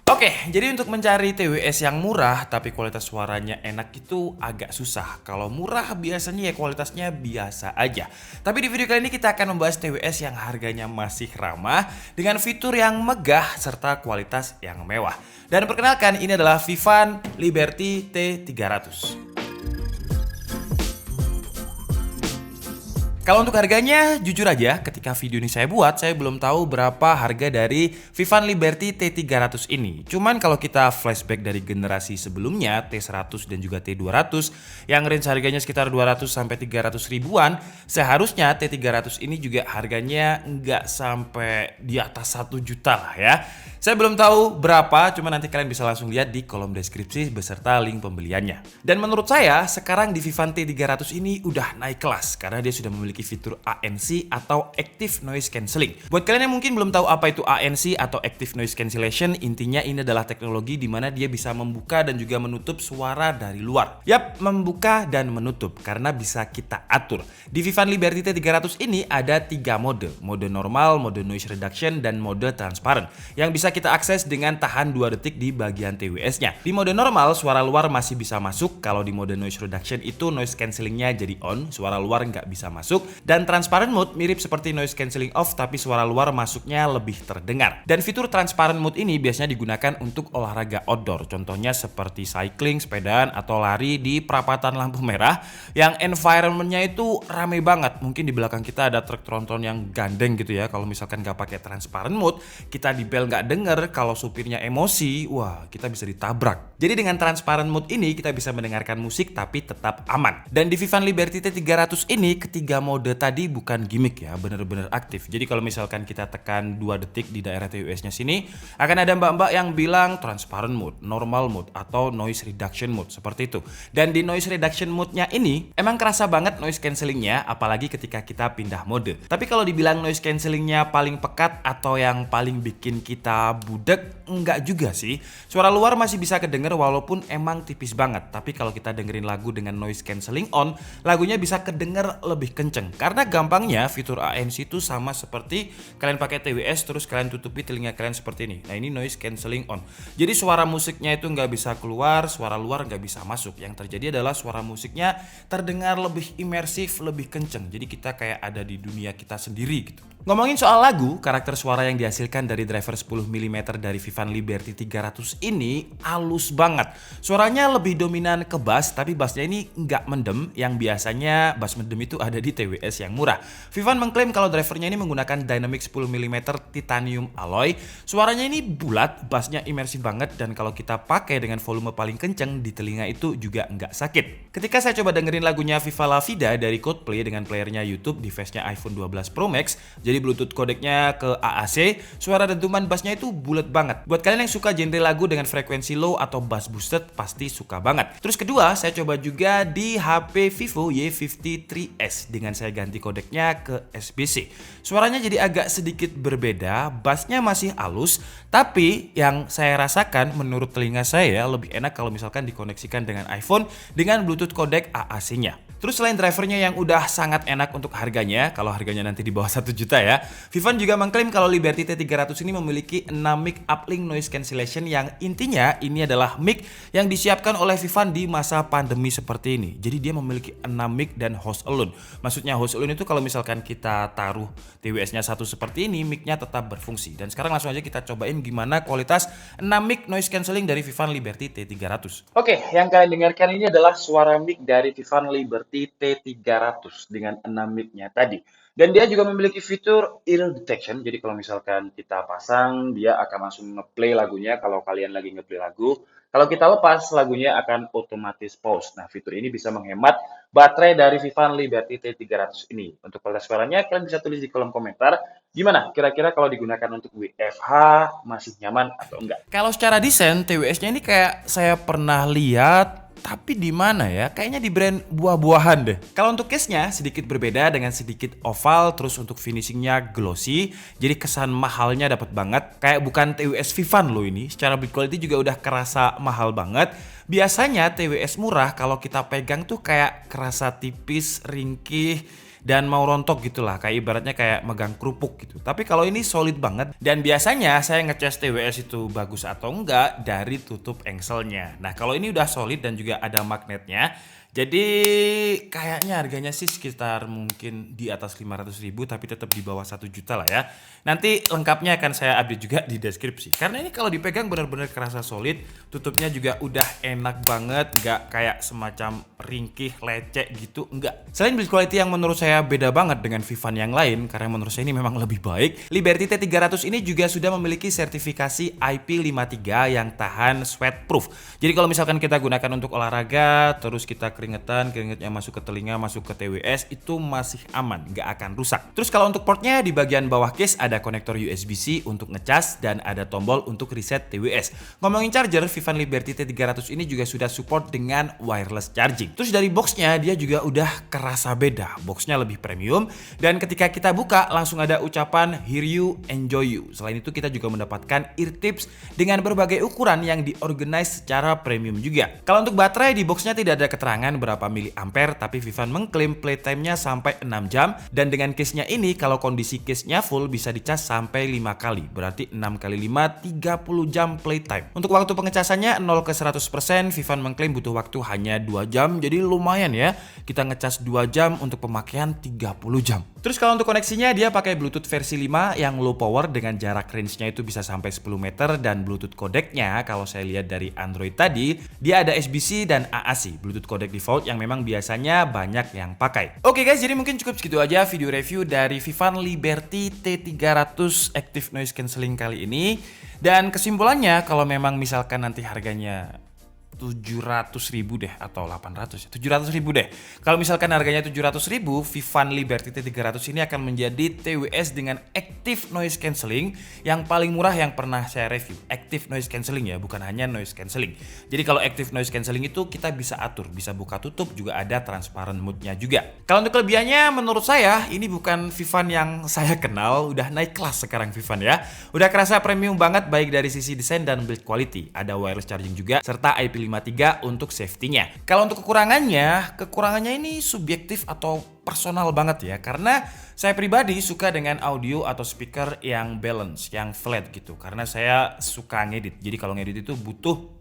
Oke, jadi untuk mencari TWS yang murah tapi kualitas suaranya enak itu agak susah. Kalau murah biasanya ya kualitasnya biasa aja. Tapi di video kali ini kita akan membahas TWS yang harganya masih ramah dengan fitur yang megah serta kualitas yang mewah. Dan perkenalkan, ini adalah Vivan Liberty T300. Kalau untuk harganya, jujur aja ketika video ini saya buat, saya belum tahu berapa harga dari Vivan Liberty T300 ini. Cuman kalau kita flashback dari generasi sebelumnya, T100 dan juga T200, yang range harganya sekitar 200 sampai 300 ribuan, seharusnya T300 ini juga harganya nggak sampai di atas 1 juta lah ya. Saya belum tahu berapa, cuman nanti kalian bisa langsung lihat di kolom deskripsi beserta link pembeliannya. Dan menurut saya, sekarang di Vivan T300 ini udah naik kelas karena dia sudah memiliki fitur ANC atau Active Noise Cancelling. Buat kalian yang mungkin belum tahu apa itu ANC atau Active Noise Cancellation, intinya ini adalah teknologi di mana dia bisa membuka dan juga menutup suara dari luar. Yap, membuka dan menutup karena bisa kita atur. Di Vivan Liberty T300 ini ada 3 mode. Mode normal, mode noise reduction, dan mode transparent yang bisa kita akses dengan tahan 2 detik di bagian TWS-nya. Di mode normal, suara luar masih bisa masuk. Kalau di mode noise reduction itu noise cancellingnya jadi on, suara luar nggak bisa masuk. Dan transparent mode mirip seperti noise cancelling off, tapi suara luar masuknya lebih terdengar. Dan fitur transparent mode ini biasanya digunakan untuk olahraga outdoor. Contohnya seperti cycling, sepedaan, atau lari di perapatan lampu merah yang environment-nya itu rame banget. Mungkin di belakang kita ada truk tronton yang gandeng gitu ya. Kalau misalkan nggak pakai transparent mode, kita di bel nggak denger. Kalau supirnya emosi, wah kita bisa ditabrak. Jadi dengan transparent mode ini kita bisa mendengarkan musik tapi tetap aman. Dan di Vivan Liberty T300 ini ketiga mode tadi bukan gimmick ya, bener-bener aktif. Jadi kalau misalkan kita tekan 2 detik di daerah TWS-nya sini, akan ada mbak-mbak yang bilang transparent mode, normal mode, atau noise reduction mode, seperti itu. Dan di noise reduction mode-nya ini emang kerasa banget noise cancellingnya, apalagi ketika kita pindah mode. Tapi kalau dibilang noise cancellingnya paling pekat atau yang paling bikin kita budek, enggak juga sih. Suara luar masih bisa kedenger walaupun emang tipis banget. Tapi kalau kita dengerin lagu dengan noise cancelling on, lagunya bisa kedenger lebih kenceng. Karena gampangnya fitur ANC itu sama seperti kalian pakai TWS terus kalian tutupi telinga kalian seperti ini. Nah, ini noise cancelling on. Jadi suara musiknya itu nggak bisa keluar, suara luar nggak bisa masuk. Yang terjadi adalah suara musiknya terdengar lebih imersif, lebih kenceng. Jadi kita kayak ada di dunia kita sendiri gitu. Ngomongin soal lagu, karakter suara yang dihasilkan dari driver 10 mm dari Vivan Liberty 300 ini halus banget. Suaranya lebih dominan ke bass, tapi bassnya ini nggak mendem, yang biasanya bass mendem itu ada di TWS yang murah. Vivan mengklaim kalau drivernya ini menggunakan Dynamic 10 mm titanium alloy. Suaranya ini bulat, bassnya imersif banget, dan kalau kita pakai dengan volume paling kenceng di telinga itu juga nggak sakit. Ketika saya coba dengerin lagunya Viva La Vida dari Coldplay dengan playernya YouTube device-nya iPhone 12 Pro Max, jadi Bluetooth kodeknya ke AAC, suara dentuman bassnya itu bulat banget. Buat kalian yang suka genre lagu dengan frekuensi low atau bass boosted pasti suka banget. Terus kedua, saya coba juga di HP Vivo Y53s dengan saya ganti kodeknya ke SBC. Suaranya jadi agak sedikit berbeda, bassnya masih halus, tapi yang saya rasakan menurut telinga saya lebih enak kalau misalkan dikoneksikan dengan iPhone dengan Bluetooth kodek AAC-nya. Terus selain drivernya yang udah sangat enak untuk harganya, kalau harganya nanti di bawah 1 juta ya, Vivan juga mengklaim kalau Liberty T300 ini memiliki 6 mic uplink noise cancellation yang intinya ini adalah mic yang disiapkan oleh Vivan di masa pandemi seperti ini. Jadi dia memiliki 6 mic dan host alone. Maksudnya host alone itu kalau misalkan kita taruh TWS-nya satu seperti ini, mic-nya tetap berfungsi. Dan sekarang langsung aja kita cobain gimana kualitas 6 mic noise cancelling dari Vivan Liberty T300. Oke, yang kalian dengarkan ini adalah suara mic dari Vivan Liberty T300 dengan 6 mic-nya tadi. Dan dia juga memiliki fitur ear detection. Jadi kalau misalkan kita pasang, dia akan langsung ngeplay lagunya kalau kalian lagi ngeplay lagu. Kalau kita lepas, lagunya akan otomatis pause. Nah, fitur ini bisa menghemat baterai dari Vivan Liberty T300 ini. Untuk kualitas suaranya, kalian bisa tulis di kolom komentar. Gimana? Kira-kira kalau digunakan untuk WFH, masih nyaman atau enggak? Kalau secara desain, TWS-nya ini kayak saya pernah lihat, tapi di mana ya? Kayaknya di brand buah-buahan deh. Kalau untuk case-nya sedikit berbeda dengan sedikit oval, terus untuk finishingnya glossy, jadi kesan mahalnya dapat banget. Kayak bukan TWS Vivan loh ini. Secara build quality juga udah kerasa mahal banget. Biasanya TWS murah kalau kita pegang tuh kayak kerasa tipis, ringkih, dan mau rontok gitulah, kayak ibaratnya kayak megang kerupuk gitu. Tapi kalau ini solid banget, dan biasanya saya ngecas TWS itu bagus atau enggak dari tutup engselnya. Nah kalau ini udah solid dan juga ada magnetnya, jadi kayaknya harganya sih sekitar mungkin di atas 500.000 tapi tetap di bawah 1 juta lah ya. Nanti lengkapnya akan saya update juga di deskripsi. Karena ini kalau dipegang benar-benar kerasa solid, tutupnya juga udah enak banget, nggak kayak semacam ringkih, lecek gitu, enggak. Selain build quality yang menurut saya beda banget dengan Vivan yang lain, karena menurut saya ini memang lebih baik, Liberty T300 ini juga sudah memiliki sertifikasi IP53 yang tahan sweat proof. Jadi kalau misalkan kita gunakan untuk olahraga, terus kita keringetnya masuk ke telinga, masuk ke TWS, itu masih aman, nggak akan rusak. Terus kalau untuk portnya, di bagian bawah case ada konektor USB-C untuk ngecas dan ada tombol untuk reset TWS. Ngomongin charger, Vivan Liberty T300 ini juga sudah support dengan wireless charging. Terus dari boxnya dia juga udah kerasa beda, boxnya lebih premium, dan ketika kita buka langsung ada ucapan hear you, enjoy you. Selain itu kita juga mendapatkan ear tips dengan berbagai ukuran yang diorganize secara premium juga. Kalau untuk baterai, di boxnya tidak ada keterangan berapa miliampere, tapi Vivan mengklaim playtime-nya sampai 6 jam, dan dengan case-nya ini kalau kondisi case-nya full bisa dicas sampai 5 kali, berarti 6 kali 5 30 jam playtime. Untuk waktu pengecasannya 0 ke 100%, Vivan mengklaim butuh waktu hanya 2 jam, jadi lumayan ya, kita ngecas 2 jam untuk pemakaian 30 jam. Terus kalau untuk koneksinya dia pakai Bluetooth versi 5 yang low power dengan jarak range-nya itu bisa sampai 10 meter, dan Bluetooth codec-nya kalau saya lihat dari Android tadi, dia ada SBC dan AAC, Bluetooth codec default yang memang biasanya banyak yang pakai. Oke guys, jadi mungkin cukup segitu aja video review dari Vivan Liberty T300 Active Noise Cancelling kali ini. Dan kesimpulannya, kalau memang misalkan nanti harganya 700.000 deh atau 800 ya, 700.000 deh. Kalau misalkan harganya 700.000, Vivan Liberty T300 ini akan menjadi TWS dengan Active Noise Cancelling yang paling murah yang pernah saya review. Active Noise Cancelling ya, bukan hanya Noise Cancelling. Jadi kalau Active Noise Cancelling itu kita bisa atur, bisa buka tutup, juga ada transparent mode-nya juga. Kalau untuk kelebihannya, menurut saya ini bukan Vivan yang saya kenal, udah naik kelas sekarang Vivan ya. Udah kerasa premium banget baik dari sisi desain dan build quality. Ada wireless charging juga serta IP53 untuk safety-nya. Kalau untuk kekurangannya ini subjektif atau personal banget ya, karena saya pribadi suka dengan audio atau speaker yang balance, yang flat gitu, karena saya suka ngedit. Jadi kalau ngedit itu butuh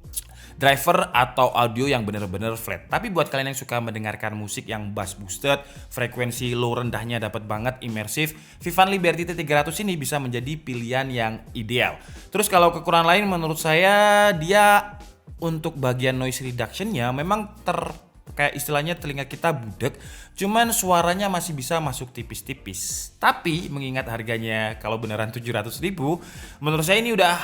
driver atau audio yang benar-benar flat. Tapi buat kalian yang suka mendengarkan musik yang bass boosted, frekuensi low rendahnya dapat banget, imersif, Vivan Liberty T300 ini bisa menjadi pilihan yang ideal. Terus kalau kekurangan lain menurut saya, dia untuk bagian noise reduction-nya memang kayak istilahnya telinga kita budek, cuman suaranya masih bisa masuk tipis-tipis. Tapi mengingat harganya kalau beneran 700.000, menurut saya ini udah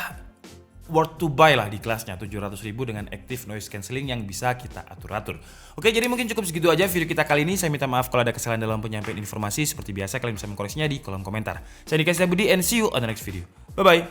worth to buy lah di kelasnya. 700.000 dengan Active Noise Cancelling yang bisa kita atur-atur. Oke, jadi mungkin cukup segitu aja video kita kali ini. Saya minta maaf kalau ada kesalahan dalam penyampaian informasi. Seperti biasa kalian bisa mengkoreksinya di kolom komentar. Saya Dika Budi and see you on the next video. Bye bye.